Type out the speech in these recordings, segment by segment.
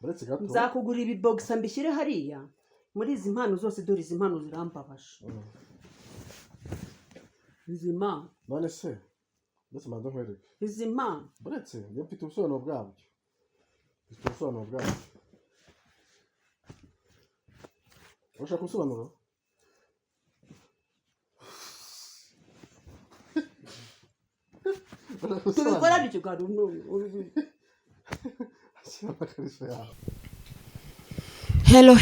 Baretse gato. Nzakugura ibi box mbishyire hariya. Muri izi mpano zose dore izi mpano zirambabaje. Izi mpano. None se. Ndetse manda nkwereke. Izi mpano. Baretse njye mfite ubusobanuro bwabyo. Mfite ubusobanuro bwabyo. Ushaka ubusobanuro? Tubikora bityo garuno.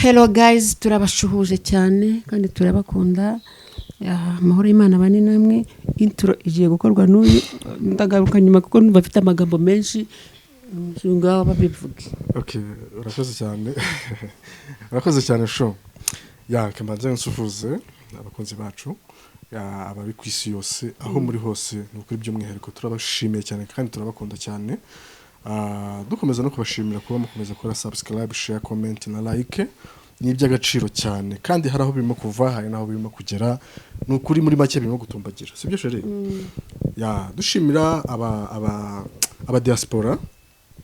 Hello guys, turabashuhuje cyane kandi turabakunda. Amahoro y'Imana bane namwe. Intro igiye gukorwa n'uyu ndagaruka nyuma kuko bafite amagambo menshi ngaho babivuge. Okay, urakoze cyane. Urakoze cyane show. Kembanze nsufuze abakunzi bacu. Abari ku isi yose aho muri hose n'ukuri by'umwihariko turabashimiye cyane kandi turabakunda cyane. Dukomeza no kubashimira kuba mukomeza gukora subscribe, share, comment na like. Ni iby'agaciro cyane kandi hari aho birimo kuva, hari naho birimo kugera. N'ukuri muri make birimo gutumbagira. Sibyo sheri? Dushimira aba diaspora.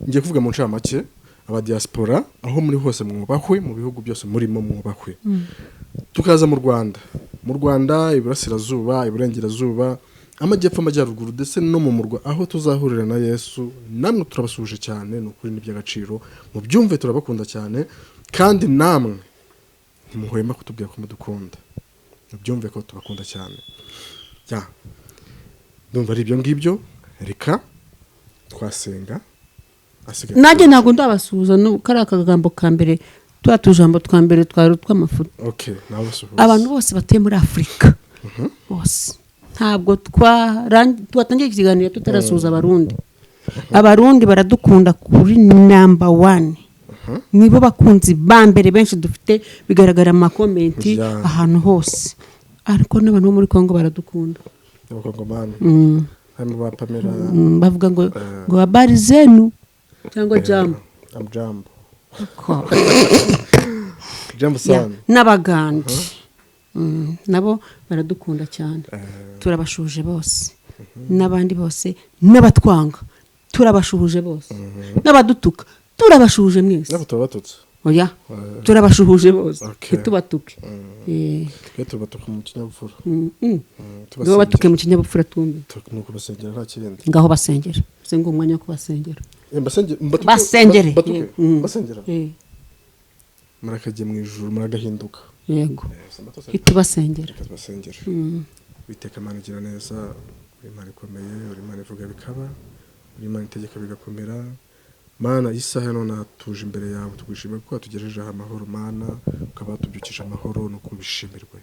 Ngiye kuvuga mu ncama make. Aba diaspora aho muri hose mwubahwe, mu bihugu byose murimo mwubahwe. Tukaza mu Rwanda, iburasirazuba, iburengerazuba, amajyepfo, amajyaruguru ndetse no mu murwa aho tuzahurira na Yesu. Namwe turabasuje cyane, n'ukuri n'iby'agaciro. Mu byumve turabakunda cyane kandi namwe ntimuhwema kutubwira ko mudukunda. Mu byumve ko tubakunda cyane. Ndumva ari ibyo ngibyo, reka twasenga. Nanjye ntago ndabasuhuza no kari akagambo ka mbere tujambo twa mbere twari tw'amafuta. Okay, nabasuhuza. Abantu bose batuye muri Afrika. Bose. Ntabwo twatangiye ikiganiro tutarasuhuza abarundi. Abarundi baradukunda kuri number 1. Nibo bakunzi ba mbere benshi dufite bigaragara mu comment ahantu hose. Ariko n'abantu bo muri Kongo baradukunda. Abakongomani. Hano bapamera bavuga ngo habari zenu cyangwa jambo. Jambo. Jambo sana. N'abagandi. Nabo baradukunda cyane. Turabashuje bose. N'abandi bose n'abatwanga. Turabashuhuje bose. N'abadutuka. Turabashuhuje mwese. N'abatubatutse. Oya. Turabashuhuje bose. Tubatuke. Tubatuke mu kinyabupfura. Ngo batuke mu kinyabupfura tumbe. Nuko basengera nta kirindi. Ngaho basengera. Sengo umwanya wo kubasengera. Basengere. Basengera. Marakaje mu ijuru maragahinduka. Yego. Itubasengera. Basengera. Biteka managira neza, uri Imana ikomeye, uri Imana ivuga bikaba, uri Imana itegeka bigakomera. Mana isaha none atuje imbere yawe tugushimira ko atugejeje amahoro Mana, ukaba tubyukije amahoro no kubishimirwe.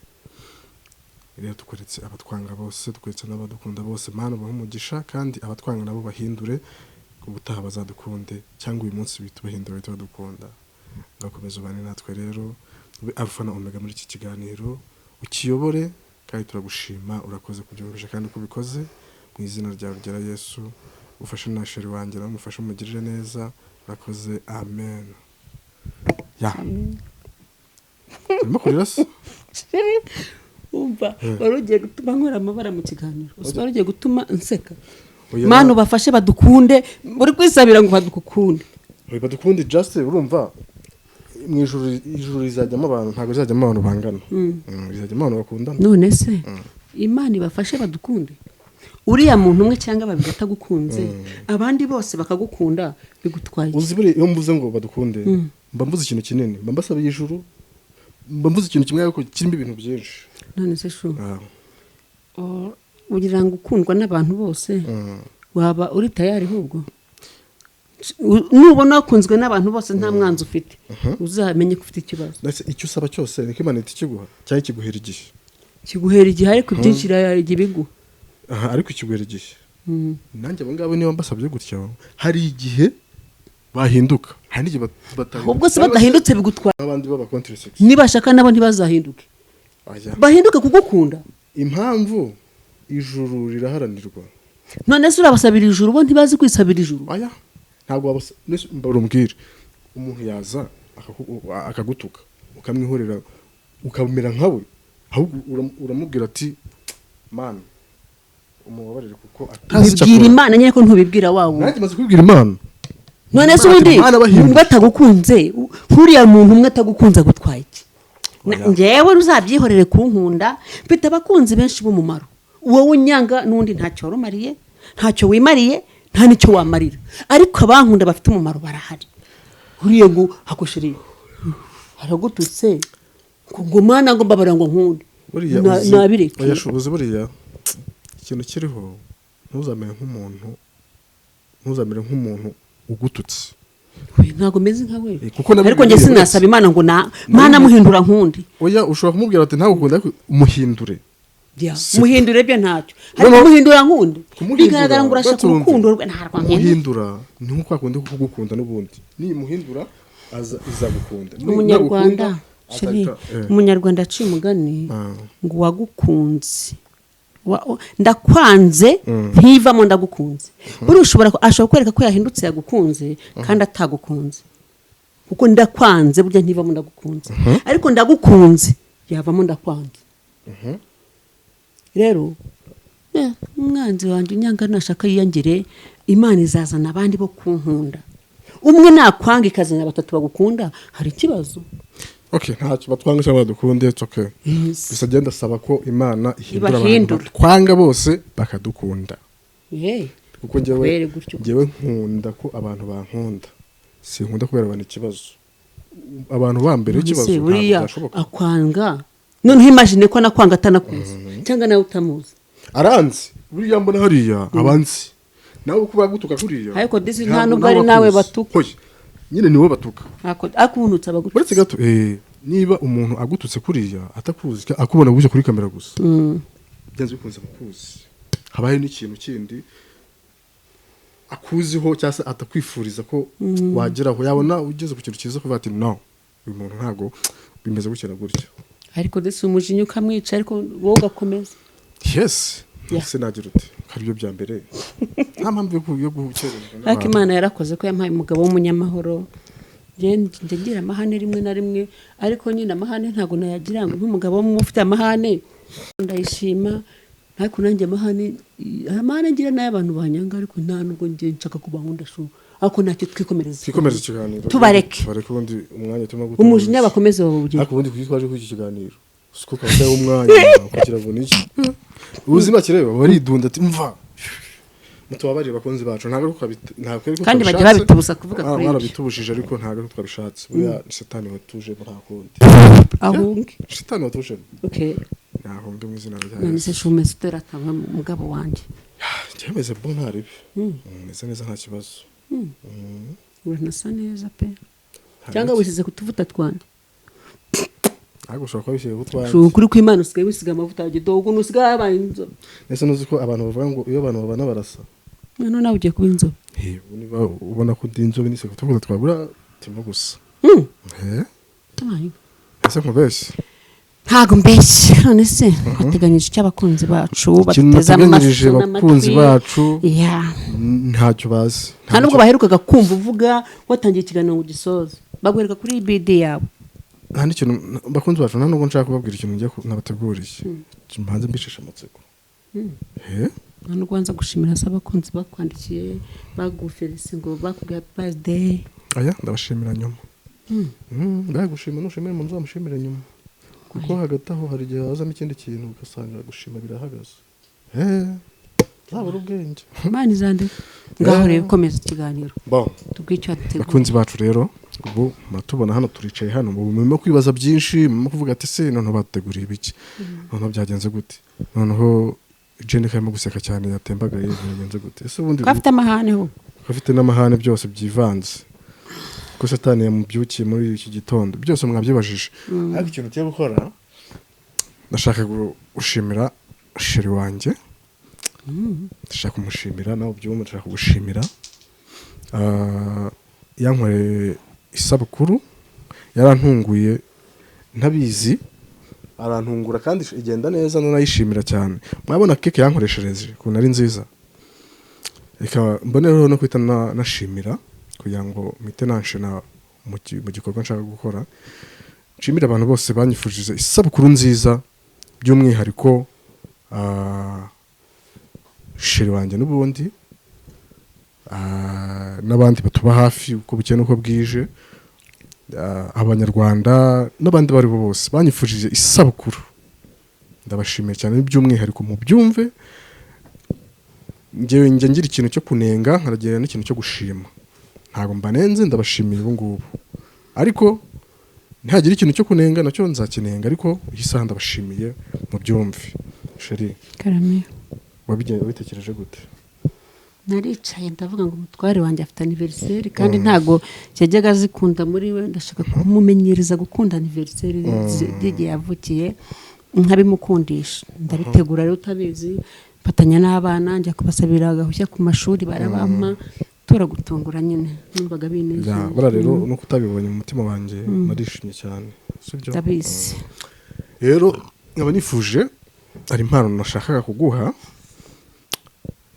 Rero tukoretse abatwanga bose, tukoretse n'abadukunda bose Mana bahumugisha kandi abatwanga nabo bahindure ubutaha bazadukunde cyangwa uyu munsi bitubahindura bitadukunda. Ngakomeza ubane natwe rero ube alfa na omega muri iki kiganiro ukiyobore kandi turagushima urakoze kubyumvisha kandi kubikoze mu izina ryawe rya Yesu. Ufashe na sheri wanjye namufashe umugirire neza urakoze amen. Mukurira se umva warugiye gutuma nkora amabara mu kiganiro warugiye gutuma nseka. Mana ubafashe badukunde muri kwisabira ngo badukunde. Badukunde just urumva mu ijuru rizajyamo abantu ntago rizajyamo abantu bangana. Rizajyamo abantu bakundana. None se Imana ibafashe badukunde. Uriya muntu umwe cyangwa babiri atagukunze abandi bose bakagukunda bigutwaye. Uzi buri iyo mvuze ngo badukunde mba mvuze ikintu kinini mba mbasaba ijuru mba mvuze ikintu kimwe ariko kirimo ibintu byinshi. None se shu ugira ngo ukundwa n'abantu bose waba uri tayari hubwo nubona kunzwe n'abantu bose nta mwanzi ufite uzamenye ko ufite ikibazo. Ndetse icyo usaba cyose niko Imana itikiguha cyangwa kiguhera igihe. Kiguhera igihe ariko byinshira igibigu. Ariko kiguhera igihe. Nanjye abo ngabo niba mbasabye gutyo hari igihe bahinduka. Hari igihe batahinduka. Ubwo se badahindutse bigutwara. Abandi baba contrasex. Nibashaka nabo ntibazahinduke. Bahinduke kugukunda. Impamvu ijuru riraharanirwa. None se urabasabira ijuru bo ntibazi kwisabira ijuru. Aya. Ntabwo barumbwira. Umuntu yaza akagutuka ukamwihorera ukamera nkawe ahubwo uramubwira ati Mana umubabarire kuko atazibwira Imana nyine ko ntubibwira wawo. Nanjye maze kubibwira Imana. none se ubundi umuntu batagukunze nkuriya muntu umwe atagukunze agutwaye iki njyewe uzabyihorere kunkunda mfite abakunzi benshi b'umumaro wowe unyanga n'undi ntacyo warumariye ntacyo wimariye nta n'icyo wamarira ariko abankunda bafite umumaro barahari uriye ngo hakoshiriye haragututse ngo mwana ngo mbabara ngo nkunde nabireke uyashoboze buriya ikintu kiriho ntuzamere nk'umuntu ugututse ntabwo meze nka we ariko njye sinasaba imana ngo mana muhindura nkundi oya ushobora kumubwira ati ntabwo ukunda umuhindure muhindure byo ntacyo ariko muhindura nkundi bigaragara ngo urashaka urukundo rwe ntarwa muhindura ni nko kwakundi kugukunda n'ubundi nimuhindura izagukunda umunyarwanda aciye umugani ngo wagukunze ndakwanze ntivamo ndagukunze buri ashobora kwereka ko yahindutse yagukunze kandi atagukunze kuko ndakwanze burya ntivamo ndagukunze ariko ndagukunze yavamo ndakwanze rero umwanzi wanjye unyanga nashaka yiyangire imana izazana abandi bo kunkunda umwe nakwanga ikazana batatu bagukunda hari ikibazo ntacyo batwanga cyangwa badukunde gusa agenda asaba ko imana ihindura abantu twanga bose bakadukunda kuko njyewe nkunda ko abantu bankunda sinkunda kubera abantu ikibazo abantu bambere ikibazo ntabwo byashoboka akwanga noneho imagine ko nakwanga atanakuzi cyangwa nawe utamuzi aranzi buriya mbona hariya abanzi nawe uko bagutuka kuriya ariko disi nta nubwo ari nawe batuka nyine niwo batuka akunutse abagututse uretse gato niba umuntu agututse kuriya atakuzi akubona gutya kuri kamera gusa byanze bikunze kukuzi habaye n'ikintu kindi akuziho cyangwa se atakwifuriza ko wageraho yabona ugeze ku kintu cyiza kuvuga ati no uyu muntu ntabwo bimeze gutya na gutya ariko disi umujinya ukamwica ariko wowe ugakomeza ese nagira uti hari ibyo bya mbere nta mpamvu yo gukererwa ariko imana yarakoze ko yampaye umugabo w'umunyamahoro njye ngira amahane rimwe na rimwe ariko nyine amahane ntabwo nayagira ngo nk'umugabo ufite amahane ndayishima ariko nanjye amahane ngira n'ay'abantu banyanga ariko nta nubwo njye nshaka kubaho ndashuha ariko ntacyo twikomereza ikiganiro tubareke ubundi umwanya turimo gutuza umujinya bakomeze bawugira ariko ubundi twaje kuri iki kiganiro siko kabaye umwanya kugira ngo niki ubuzima kireba baridunda ati mva mutubabarire bakunzi bacu ntabwo kandi bajya babitubuza kuvuga kuri ibyo barabitubujije ariko ntabwo twabishatse buriya satani watuje nta kundi ahunge satani watuje nahunge mu izina rya Yesu none se shumese utera akaba umugabo wanjye cyemeze bo ntaribi meze neza nta kibazo uranasa neza pe cyangwa wisize kutuvuta twanjye ntabwo ushobora kuba wisize kutwanjye kuri ko imana usigaye wisiga amavuta yawe dogo nusigaye abaye inzobe ese nuzi ko abantu bavuga ngo iyo abantu babana barasa none nawe ugiye kuba inzobe niba ubona ko ndi inzobe nise kutuvuta twabura timo gusa ese nkubeshye ntago mbeshye none se wateganyije icyo abakunzi bacu bateze amatwi abakunzi bacu ntacyo bazi nta nubwo baherukaga kumva uvuga watangiye ikiganiro ngo ugisoze bagwereka kuri BD yabo nta n'ikintu bakunzi bacu nta nubwo nshaka kubabwira ikintu ngiye nabateguriye mbanze mbicisha amatsiko nta nubwo wanza gushimira se abakunzi bakwandikiye baguferise ngo bakubwira birthday ndabashimira nyuma bagushimira nushimira mu nzu amushimira nyuma kuko hagati aho hari igihe hazamo ikindi kintu ugasanga gushima birahagaze zabura ubwenge imana izande ngaho rero ukomeza ikiganiro tubwicyo hateguye bakunzi bacu rero ubu muratubona hano turicaye hano ubu murimo kwibaza byinshi murimo kuvuga ati se noneho bateguriye ibiki noneho byagenze gute noneho Jane karimo guseka cyane yatembagaye byagenze gute ese ubundi afite amahane ho afite n'amahane byose byivanze ko satani yamubyukiye muri iki gitondo byose mwabyibajije ariko ikintu cyo gukora ndashaka gushimira sheri wanjye ndashaka kumushimira nawe byumva ndashaka gushimira yankoreye isabukuru yarantunguye ntabizi arantungura kandi igenda neza nanayishimira cyane mwabona keke yankoreshereje ukuntu ari nziza reka mbonereho no kwita nashimira kugira ngo mpite nanshina mu gikorwa nshaka gukora nshimira abantu bose banyifurije isabukuru nziza by'umwihariko sheri wanjye n'ubundi n'abandi batuba hafi uko bukeye n'uko bwije, abanyarwanda n'abandi bari bo bose banyifurije isabukuru. Ndabashimiye cyane by'umwihariko mu byumve. Njyewe ngira ikintu cyo kunenga nkaragira n'ikintu cyo gushima. Ntabwo mbanenze, ndabashimiye ubu ngubu. Ariko ntihagira ikintu cyo kunenga nacyo nzakinenga, ariko iyi saha ndabashimiye mu byumve. Sheri Karame, wabitekereje gute? naricaye ndavuga ngo umutware wanjye afite anniversaire kandi ntago yajyaga azikunda muri we, ndashaka kumumenyereza gukunda anniversaire igihe yavukiye nkabimukundisha. Ndabitegura rero utabizi, mfatanya n'abana njya kubasabira agahushya ku mashuri barabampa, turagutungura nyine numvaga bineze. Bara rero no kutabibonye mu mutima wanjye narishimye cyane, sibyo? Ndabizi. Rero nkaba nifuje, ari impano nashakaga kuguha,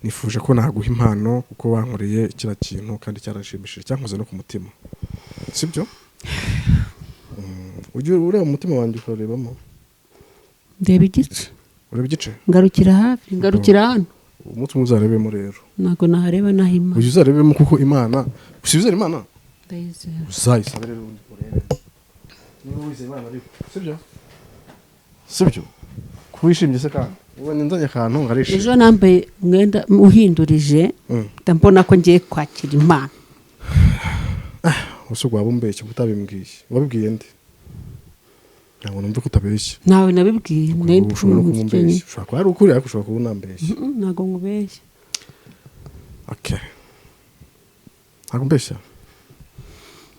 nifuje ko naguha impano kuko wankoreye kira kintu kandi cyaranshimishije, cyankoze no ku mutima, sibyo? Ujye ureba mu mutima wanjye ukarebamo. Ndeba igice. Ureba igice? Ngarukira hafi, ngarukira hano. Umutima uzarebemo rero. Ntago nahareba nahima. Ujye uzarebemo kuko Imana, usibizera Imana? Ndayizera. Uzayisabe rero undi urebe. Niba wizeye Imana ariko, sibyo? Sibyo? Kuwishimye se kandi ubonye nzanye akantu ngarishimye. Ejo nambaye umwenda uhindurije, ndambona ko ngiye kwakira impano. Uso gwabumbeshye kutabimbwiye. Wabibwiye nde? Ntabwo numva kutabeshye. Nawe nabibwiye, ushobora kumumbeshya. Ushobora kuba ari ukuri ariko ushobora kuba unambeshye. Ntago nkubeshye. Okay. Ntabwo mbeshya.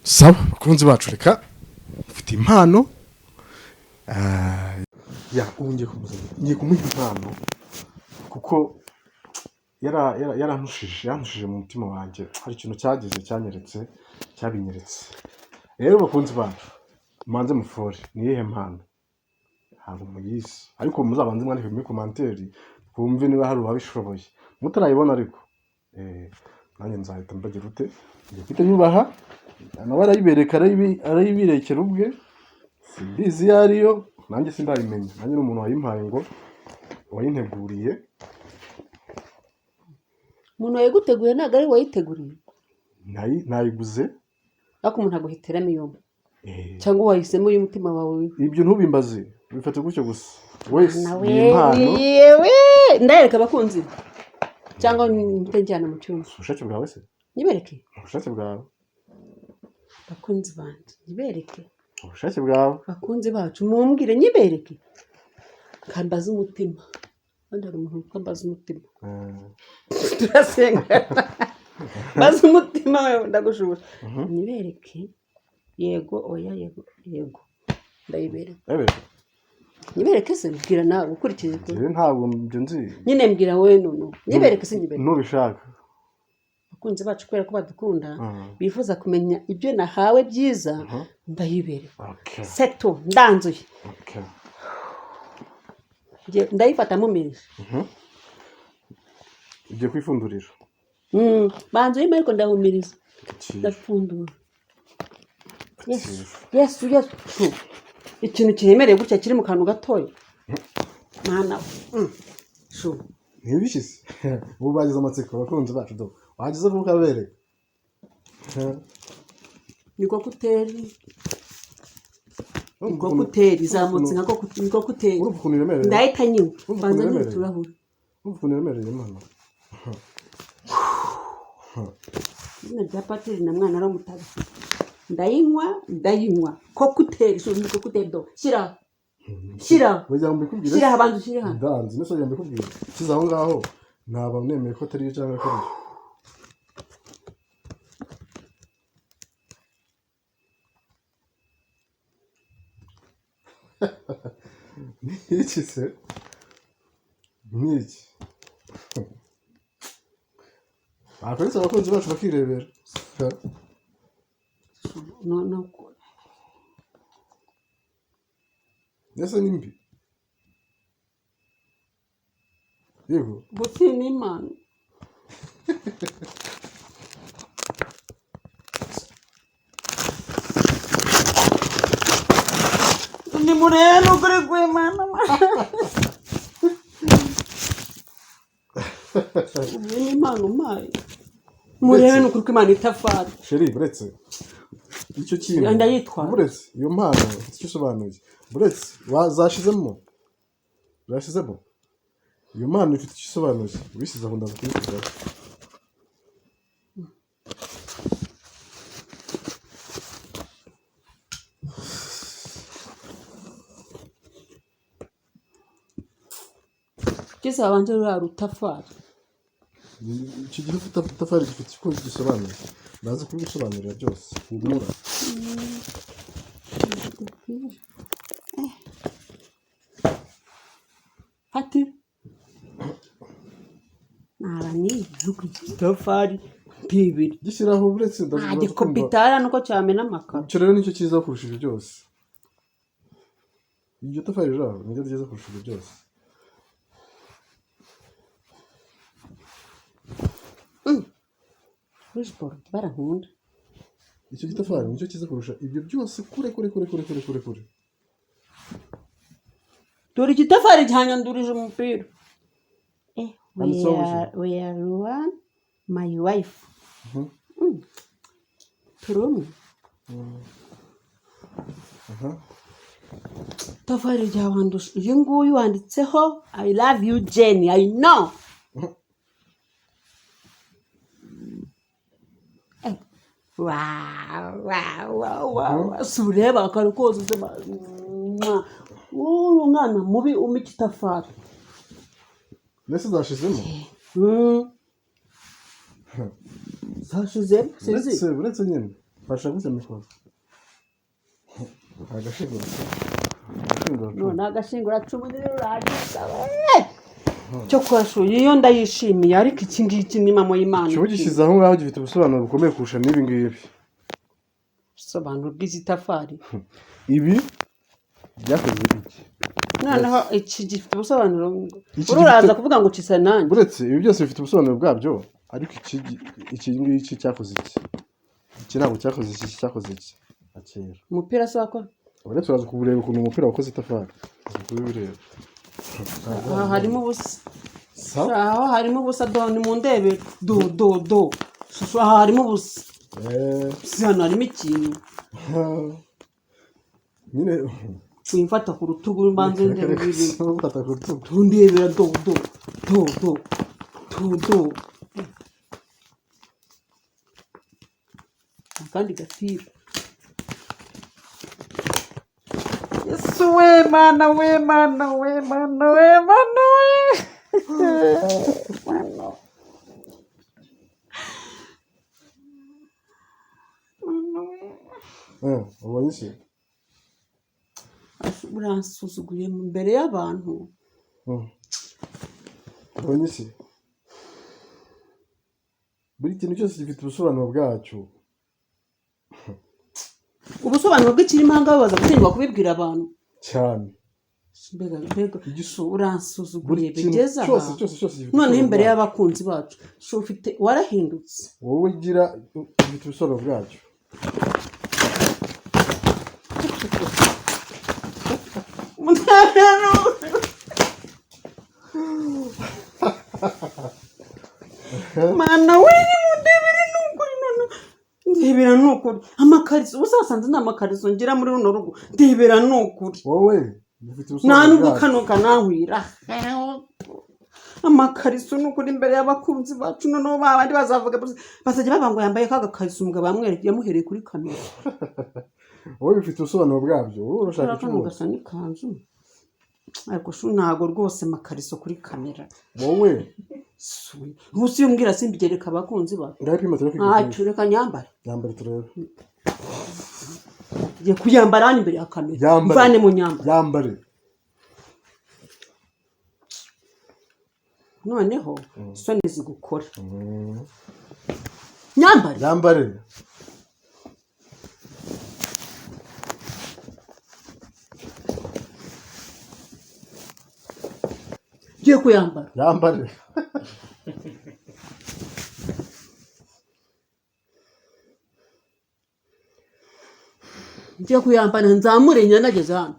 Sawa, bakunzi bacu reka ufite impano. Ubu ngiye kumuha impano kuko yarantushije mu mutima wanjye. Hari ikintu cyageze cyabinyeretse. Rero bakunzi bacu, manze mufore ni iyihe mpano? Ntabwo muyizi, ariko muzabanze mwandike muri komanteri twumve niba hari uwabishoboye. Mutarayibona ariko nanjye nzahita mbagira ute, ngiye kwita nyubaha amabara yibereka arayibirekera ubwe, simbizi iyo ariyo, nanjye sindabimenya. Nanjye ni umuntu wayimpaye ngo wayinteguriye. Umuntu wayiguteguye ntabwo ari wayiteguriye? Nayiguze ariko umuntu aguhitiramo iyo cyangwa wahisemo y'umutima wawe. Ibyo ntubimbaze, bifate gutyo gusa. Wese ni impano. Yewe ndareka abakunzi cyangwa ntenjyana mu cyumba. Ubushake bwawe se? Nibereke. Ubushake bwawe. Bakunzi bandi nibereke. Ubushake bwawe. Bakunzi bacu mumbwire nibereke. Kambaza umutima. Kandi hari umuntu ukambaza umutima. Turasenga. Baza umutima wewe ndagushubura. Nibereke. Yego oya yego. Ndayibereka. Nibereke se mbwira nawe ukurikije ko. Ntabwo byo nzi. Nyine mbwira wowe none. Nibereke se nibereke. Nubishaka. Bakunzi bacu kwera ko badukunda bifuza kumenya ibyo nahawe byiza, ndayibereka. Okay. Seto ndanzuye. Okay. Ndayifata mumirije. Ugiye kwifundurira. Banzuye ariko ndahumiriza. Ndafundura. Yes. Ikintu kiremereye gutya kiri mu kantu gatoya. Mana. Shu. Ntibishyize. Ubu bagize amatsiko bakunze bacu do. Wagize vuka bere. Niko kuteri. Niko kuteri zamutse nko kuteri. Urufukunira remereye. Ndahita nyine. Banza nyine turahura. Urufukunira remereye mana. Nyine bya patiri na mwana aramutaga. Ndayinywa kokuteri so niko kuteri do. Shira. Wajya mbikubwira. Shira abanzu shira. Ndanzi nese wajya mbikubwira. Kiza aho ngaho naba nemeye ko atari cyangwa ko ari. Niki se? Niki? Akwese abakunzi bacu bakirebera. No. Nese nimbi. Yego. Buti ni man. Ni mureno kuri kwe mana. Ni man umai. murebe n'ukuri ko Imana itafari sheri buretse icyo kintu ndayitwara buretse iyo mpano icyo isobanuye buretse wazashizemo iyo mpano ifite icyo isobanuye ubisize aho ndakubwira kisa abanje rura rutafari icyo gihe utafari gifite icyo gisobanuye nazi kubisobanurira byose ngura ati ni itafari bibiri gishyiraho buretse gikopitara nuko cyamena amakaro icyo rero nicyo cyiza kurusha ibyo byose iryo tafari rero nicyo cyiza kurusha ibyo byose Wishboro barankunda icyo gitafari nicyo cyiza kurusha ibyo byose kure dore igitafari cyanyandurije umupira we are one my wife turumu tafari ryawandusha uyu nguyu wanditseho I love you Jenny I know wow sureba akari koze umwana mubi umikitafari nese zashizemo zashizemo sizi buretse nyine fasha gute mikoro agashingura none agashingura cumu rero ragisa cyo kwashuye iyo ndayishimiye ariko iki ngiki ni mamo y'Imana cyo gishyize aho ngaho gifite ubusobanuro bukomeye kurusha n'ibi ngibi ubusobanuro bw'izitafari ibi byakoze iki noneho iki gifite ubusobanuro uraza kuvuga ngo kisa nanjye buretse ibi byose bifite ubusobanuro bwabyo ariko iki ngiki cyakoze iki ntabwo cyakoze iki akera umupira se wakora uretse uraza kubureba ukuntu umupira wakoze itafari kubireba harimo ubusa harimo ubusa doni mu ndebe do harimo ubusa si hano harimo ikintu nyine wimfata ku rutugu mbanze ndebe ndebera do akandi gapira Yesu we mana ubonye iki uransuzuguye imbere y'abantu ubonye iki buri kintu cyose gifite ubusobanuro bwacyo ubusobanuro bw'ikirimpanga babaza gutinywa kubibwira abantu cyane mbega uransuzuguye bigeza noneho imbere y'abakunzi bacu ufite warahindutse wowe ugira ufite ubusobanuro bwacyo mana we mundebere n'ukuri none ndebera n'ukuri amakariso ubusasanze nta makariso ngira muri runo rugo ndebera n'ukuri wowe nta nubwo kanoka nahwira amakariso n'ukuri imbere y'abakunzi bacu noneho babandi bazavuga bazajya baba ngo yambaye kagakariso umugabo yamuhereye kuri kamera wowe bifite ubusobanuro bwabyo wowe urashaka icyo ugasa n'ikanzu ariko ntago rwose amakariso kuri kamera wowe ubusi iyo mbwira simbigereka abakunzi bacu ndabipima tureke reka nyambare turebe ngiye kuyambara hano imbere ya kamera mvane mu yambare noneho isoni zigukora yambare ngiye kuyambara yambare ngiye kuyambara nzamure nyanageze hano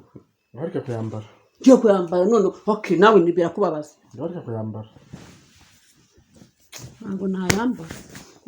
ngarika kuyambara ngiye kuyambara none okay nawe nibira kubabaza ngarika kuyambara ntabwo ntayambara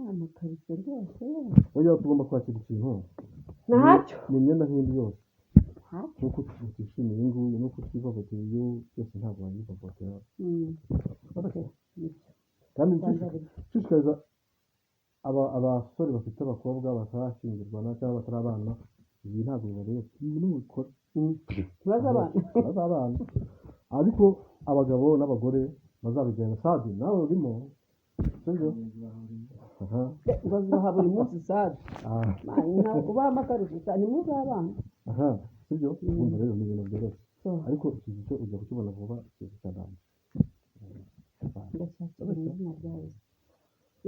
amakariso rwose oya tugomba kwakira ikintu ntacyo ni imyenda nk'indi yose ntacyo nuko utishimiye iyi ngiyi nuko utivovoteye iyo byose ntabwo wayivovotera okay kandi nshishikariza abasore bafite abakobwa batarashyingirwa cyangwa batari abana ibi ntabwo bibareba ibi n'ubikora tubaze abana ariko abagabo n'abagore bazabigenda sadi nawe urimo sibyo bazaha buri munsi sade ubaha amakariso ni muzabana sibyo kumva rero ni ibintu byoroshye ariko iki cyo ujya kukibona vuba ikintu cy'abantu ndashaka izina ryawe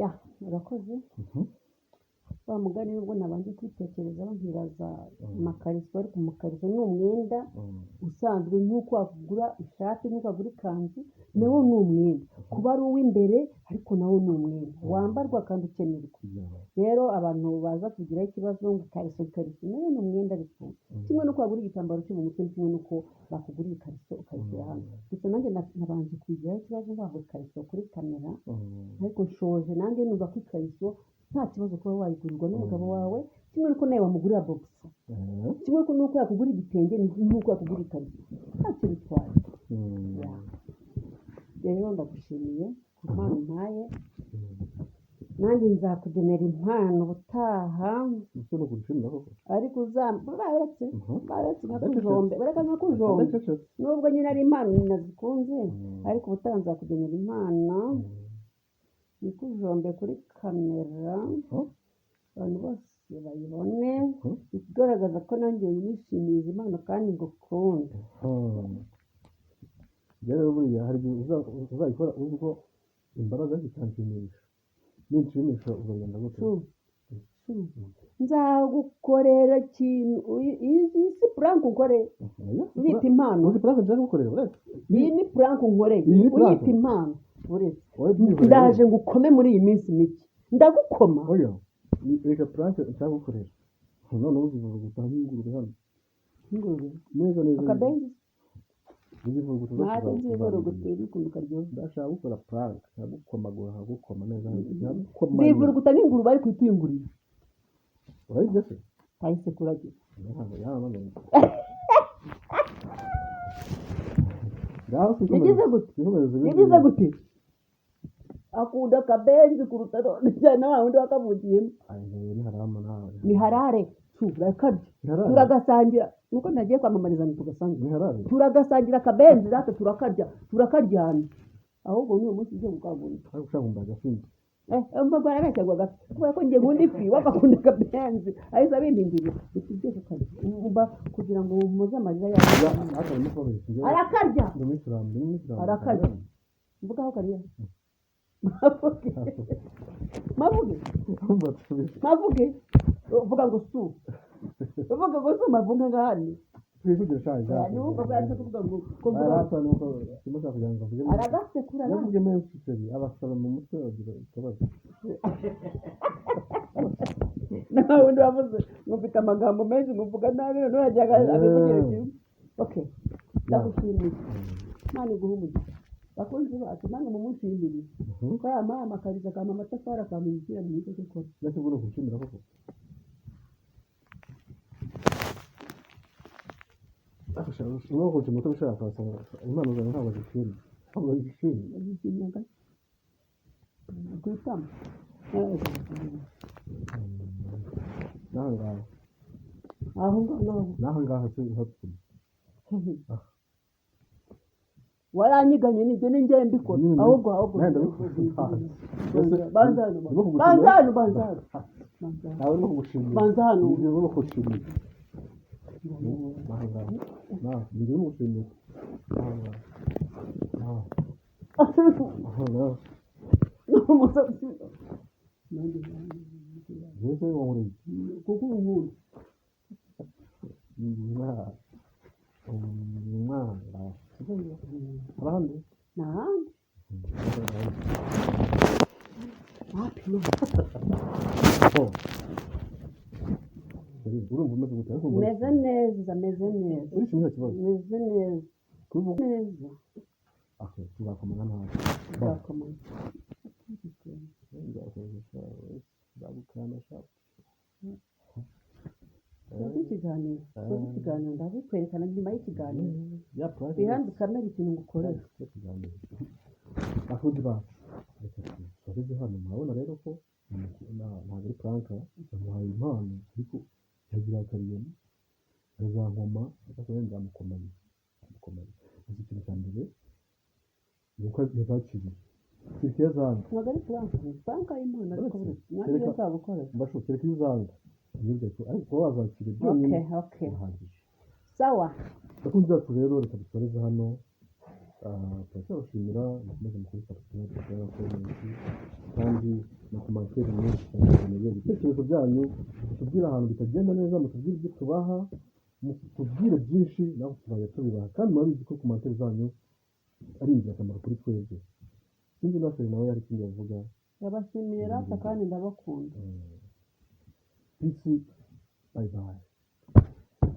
ya urakoze wa mugani nubwo nabanje kwitekerezaho nkiraza amakariso ariko umukariso ni umwenda usanzwe nk'uko wagura ishati nk'uko wagura ikanzu nawo ni umwenda kuba ari uw'imbere ariko nawo ni umwenda wambarwa kandi ukenerwa rero abantu baza kugiraho ikibazo ngo ikariso nayo ni umwenda ariko kimwe n'uko wagura igitambaro cyo mu mutwe kimwe n'uko bakugurira ikariso ukayishyira hano gusa nanjye nabanje kugiraho ikibazo ngo ikariso kuri kamera ariko nshoje nanjye numva ko ikariso nta kibazo kuba wayigurirwa n'umugabo wawe kimwe n'uko nawe wamugurira bogisa kimwe n'uko yakugura igitenge n'uko yakugura ikariso ntacyo bitwaye rero ndagushimiye ku mpano umpaye nanjye nzakugenera impano ubutaha ariko baretse nkakujombe bareka nkakujombe nubwo nyine ari impano nazikunze ariko ubutaha nzakugenera impano nikujombe kuri kamera abantu bose bayibone igaragaza ko nanjye nishimiye izi mpano kandi ngukunda rero buriya hari igihe uzayikora uzi ko imbaraga zitanshimisha ninshimisha uzagenda gutyo nzagukorera ikintu iyi si puranke unkoreye uyita impano uzi puranke nshaka gukorera uretse iyi ni puranke unkoreye uyita impano uretse ndaje ngukome muri iyi minsi mike ndagukoma oya reka puranke nshaka gukorera none uzivuga gutaha ingurube hano ingurube neza akabenzi uzivuga ntacyo nzibora gutera ukuntu karyoha ndashaka gukora puranke nkagukomagura nkagukoma neza nzibura gutanga ingurube ariko ituyungurira urayibye se kahise kuragira yagize gute akunda akabenzi kuruta cyane wa wundi wakavugiyemo ni harare turagasangira nuko nagiye kwamamariza tugasangira turagasangira akabenzi natwe turakaryana ahubwo n'uyu munsi ugiye gukangurira mbagwara gacagwa gato kubera ko ngiye ngundi ifi wabakunda akabenzi ahise abindindira ikibye kukazi umva kugira ngo umuze amarira yawe arakarya arakarya mvuga aho kariya mavuge uvuga ngo su uvuga ngo su mavuga ngahani twivugira shaje nuko bwaje kuvuga ngo aragasekura navuge menshi cyane abasaba mu mutwe bagira ikibazo nawe undi wavuze ngufite amagambo menshi nguvuga nabi none urajyaga abivugira kimwe okay ndagushimiye mani guhumuza bakunzi bacu nange mu munsi y'ibiri ko yama amakariza kama amatafari akamubwira ni icyo gukora ndetse bwo gushimira koko uno ko cyumuto bishaka kwasanga impano zawe ntabwo zishimye ntabwo zishimye kwitama nanga naho ngaho se hapfu waranyiganye nibyo ni njye mbikora ahubwo banzano nawe no gushimira banzano nibyo no gushimira nibyo no gushimira Nese wongere kuko ubu abandi n'ahandi urumva umeze gute meze neza urishimye kibazo meze neza tuzakomana nawe tuzakomana ndagukana shaka soza ikiganiro ndabikwerekana nyuma y'ikiganiro ya prank ihandi kamera ikintu ngukorera afundi bacu reka tusoreze hano murabona rero ko ntabwo ari prank yamuhaye impano ariko yazirakariye azankoma agasohoye ndamukomanya gusa ikintu cya mbere ni uko yazakiriye kiriya zanga ntabwo ari puranka y'impano ariko nanjye iyo nzagukorera mbashukire ko iyo uzanga ariko kuba wazakira byonyine okay birahagije sawa bakunzi bacu rero reka dusoreze hano turacyabashimira mukomeze mukuri subscribe kubera ko menshi kandi na komantere mwese cyane ibitekerezo byanyu mutubwire ahantu bitagenda neza mutubwire ibyo tubaha mutubwire byinshi nawe tuzajya tubibaha kandi murabizi ko komantere zanyu ari ingirakamaro kuri twebwe sinzi naseri nawe yari ikindi yavuga yabashimiye rata kandi ndabakunda peace bye bye